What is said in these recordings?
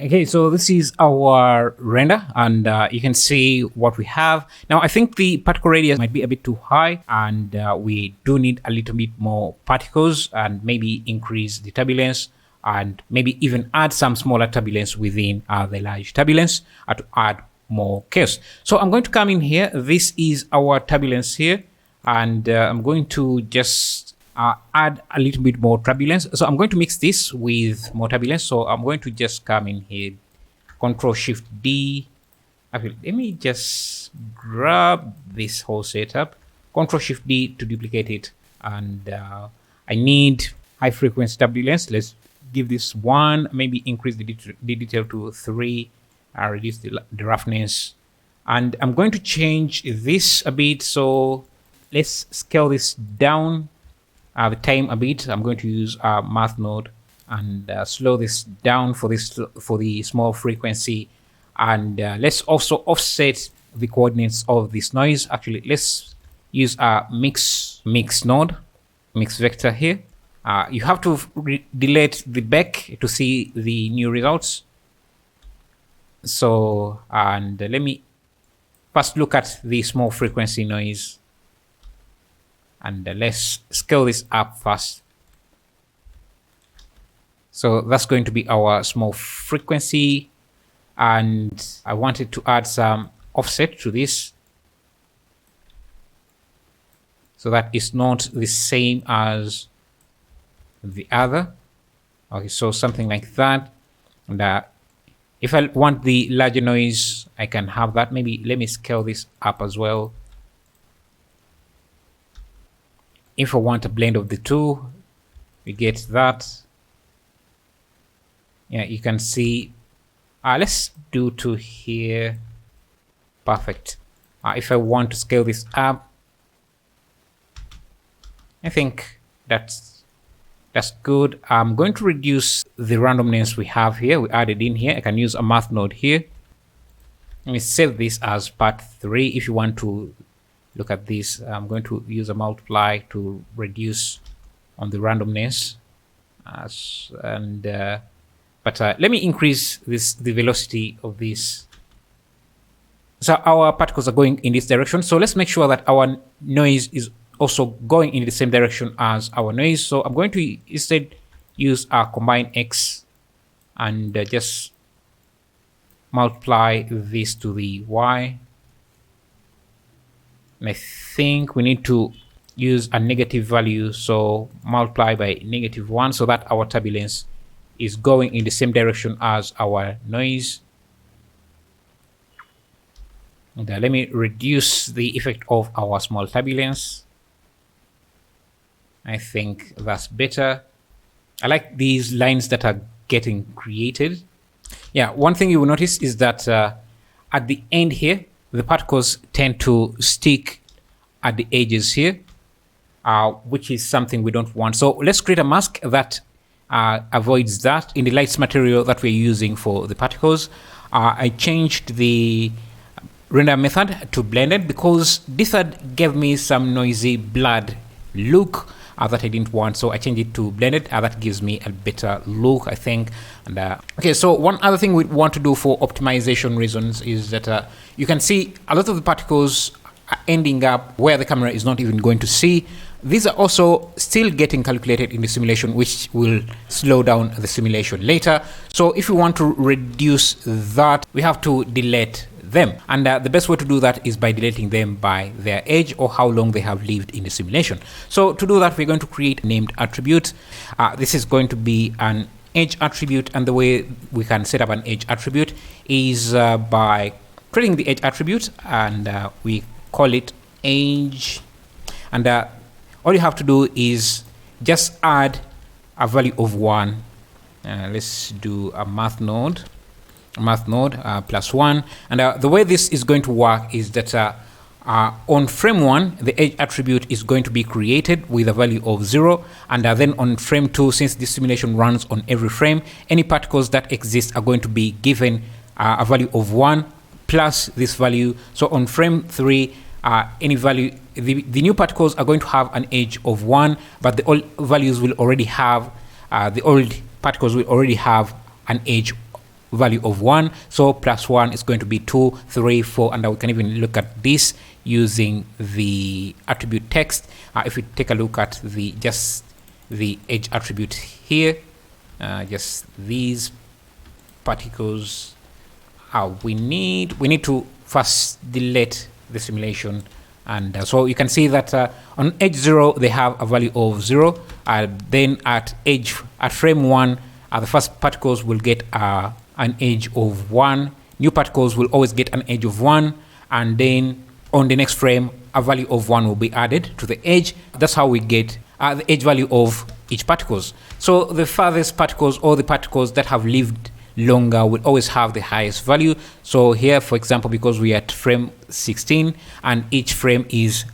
Okay, so this is our render, and you can see what we have. Now, I think the particle radius might be a bit too high, and we do need a little bit more particles, and maybe increase the turbulence, and maybe even add some smaller turbulence within the large turbulence to add more chaos. So I'm going to come in here. This is our turbulence here, and I'm going to just add a little bit more turbulence. So I'm going to mix this with more turbulence. So I'm going to just come in here, Control Shift D. Actually, let me just grab this whole setup, Control Shift D to duplicate it. And I need high frequency turbulence. Let's give this 1, maybe increase the detail to 3, reduce the roughness. And I'm going to change this a bit. So let's scale this down. The time a bit. I'm going to use a math node and slow this down for the small frequency, and let's also offset the coordinates of this noise. Actually, let's use a mix node, mix vector here. You have to delete the back to see the new results. So, and let me first look at the small frequency noise. And let's scale this up first. So that's going to be our small frequency. And I wanted to add some offset to this, so that it's not the same as the other. Okay, so something like that. And if I want the larger noise, I can have that. Maybe let me scale this up as well. If I want a blend of the two, we get that. Yeah, you can see. Let's do 2 here. Perfect. If I want to scale this up, I think that's good. I'm going to reduce the randomness we have here. We added in here. I can use a math node here. Let me save this as part 3. If you want to look at this, I'm going to use a multiply to reduce on the randomness. But let me increase the velocity of this. So our particles are going in this direction. So let's make sure that our noise is also going in the same direction as our noise. So I'm going to instead use our combine X and just multiply this to the Y. And I think we need to use a negative value, so multiply by -1, so that our turbulence is going in the same direction as our noise. And let me reduce the effect of our small turbulence. I think that's better. I like these lines that are getting created. Yeah, one thing you will notice is that at the end here, the particles tend to stick at the edges here, which is something we don't want. So let's create a mask that avoids that. In the lights material that we're using for the particles, I changed the render method to blended because this had gave me some noisy blurred look that I didn't want. So I changed it to blended. That gives me a better look, I think. And okay, so one other thing we want to do for optimization reasons is that you can see a lot of the particles are ending up where the camera is not even going to see. These are also still getting calculated in the simulation, which will slow down the simulation later. So if we want to reduce that, we have to delete them. And the best way to do that is by deleting them by their age or how long they have lived in the simulation. So to do that, we're going to create a named attribute. This is going to be an age attribute, and the way we can set up an age attribute is by creating the age attribute, and we call it age. And all you have to do is just add a value of 1. Let's do a math node +1. And the way this is going to work is that on frame 1, the age attribute is going to be created with a value of 0. And then on frame 2, since this simulation runs on every frame, any particles that exist are going to be given a value of 1 plus this value. So on frame 3, any value, the new particles are going to have an age of 1, but the old values will already have, the old particles will already have an age value of 1. So plus 1 is going to be 2, 3, 4, and we can even look at this using the attribute text. If we take a look at the edge attribute here, just these particles, we need to first delete the simulation. And so you can see that on edge 0 they have a value of 0, then at frame 1 the first particles will get an edge of 1, new particles will always get an edge of 1, and then on the next frame a value of 1 will be added to the edge. That's how we get the edge value of each particles. So the farthest particles, or the particles that have lived longer, will always have the highest value. So here, for example, because we are at frame 16 and each frame is,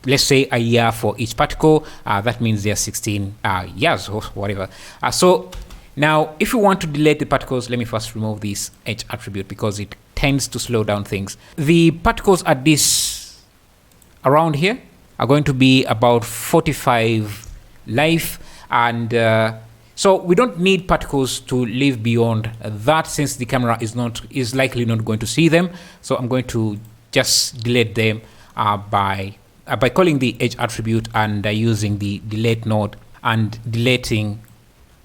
let's say, a year for each particle, that means there are 16 years or whatever. So now if you want to delete the particles, let me first remove this edge attribute because it tends to slow down things. The particles at this around here are going to be about 45 life, and so we don't need particles to live beyond that, since the camera is likely not going to see them. So I'm going to just delete them by calling the edge attribute and using the delete node and deleting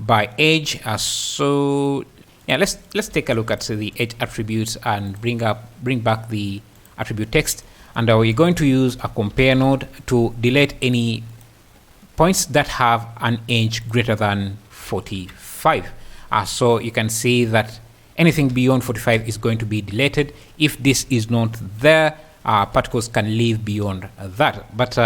by edge. So yeah, let's take a look at the edge attributes and bring back the attribute text, and we're going to use a compare node to delete any points that have an edge greater than 45. So you can see that anything beyond 45 is going to be deleted. If this is not there, particles can live beyond that. But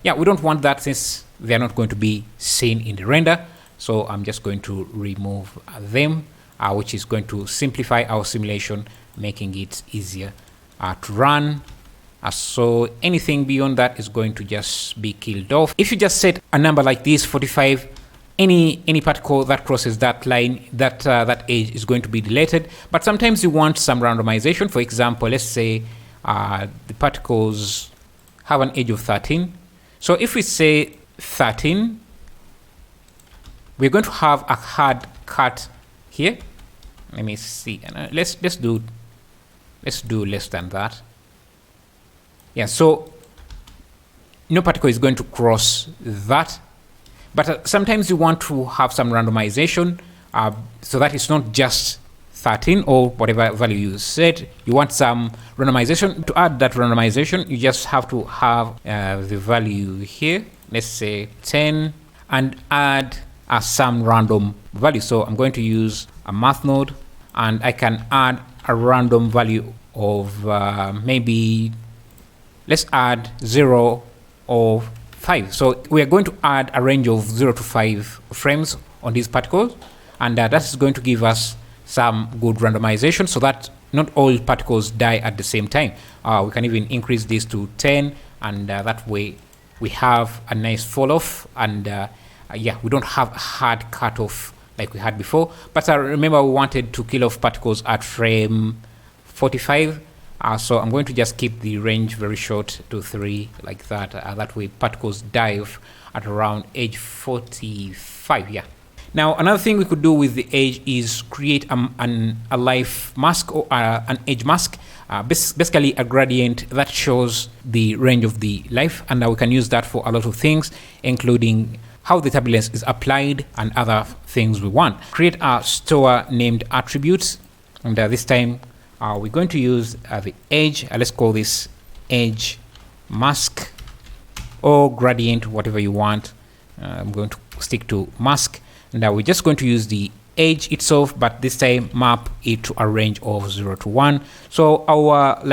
yeah, we don't want that since they are not going to be seen in the render. So I'm just going to remove them, which is going to simplify our simulation, making it easier to run. So anything beyond that is going to just be killed off. If you just set a number like this, 45, any particle that crosses that line, that edge is going to be deleted. But sometimes you want some randomization. For example, let's say the particles have an edge of 13. So if we say 13, we're going to have a hard cut here. Let me see. Let's do less than that. Yeah, so no particle is going to cross that. But sometimes you want to have some randomization so that it's not just 13 or whatever value you set. You want some randomization. To add that randomization, you just have to have the value here, let's say 10, and add some random value. So I'm going to use a math node, and I can add a random value of maybe, let's add 0 or 5. So we are going to add a range of 0 to 5 frames on these particles, and that is going to give us some good randomization so that not all particles die at the same time. We can even increase this to 10, and that way we have a nice fall off, and yeah, we don't have a hard cutoff like we had before. But remember, we wanted to kill off particles at frame 45. So I'm going to just keep the range very short to 3 like that. That way particles die at around age 45. Yeah. Now another thing we could do with the edge is create a life mask or an edge mask. Basically a gradient that shows the range of the life, and we can use that for a lot of things, including how the turbulence is applied and other things we want. Create a store named attributes, and this time we're going to use the edge. Let's call this edge mask or gradient, whatever you want. I'm going to stick to mask, and we're just going to use the edge itself, but this time map it to a range of 0 to 1. So our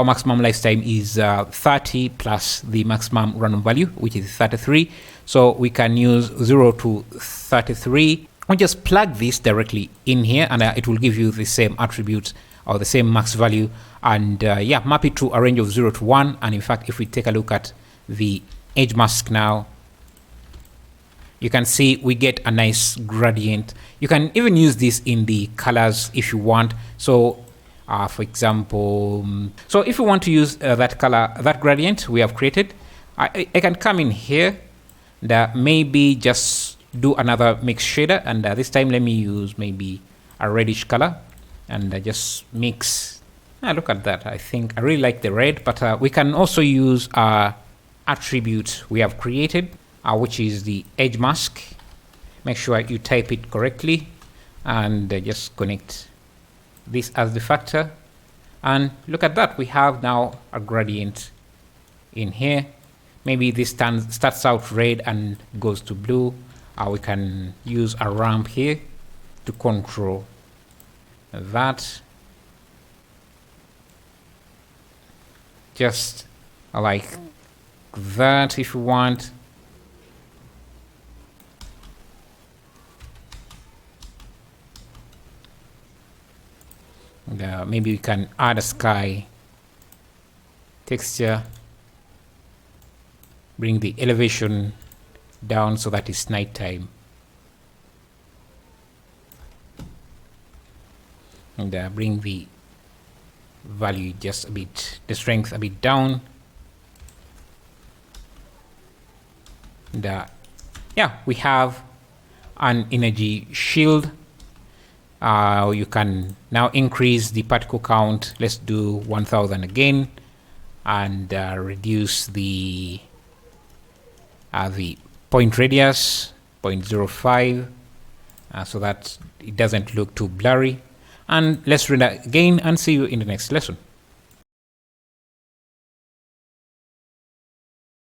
maximum lifetime is 30 plus the maximum random value, which is 33. So we can use 0 to 33. I'll just plug this directly in here, and it will give you the same attributes or the same max value, and yeah, map it to a range of 0 to 1. And in fact, if we take a look at the edge mask now, you can see we get a nice gradient. You can even use this in the colors if you want. So for example, so if you want to use that color, that gradient we have created, I can come in here and maybe just do another mix shader, and this time let me use maybe a reddish color, and just mix. Look at that. I think I really like the red, but we can also use our attribute we have created, which is the edge mask. Make sure you type it correctly, and just connect this as the factor. And look at that, we have now a gradient in here. Maybe this starts out red and goes to blue. We can use a ramp here to control that. Just like that if you want. And, maybe we can add a sky texture, bring the elevation down so that it's nighttime, and bring the value just a bit, the strength a bit down. And yeah, we have an energy shield. You can now increase the particle count. Let's do 1000 again, and reduce the point radius 0.05 so that it doesn't look too blurry. And let's run that again and see you in the next lesson.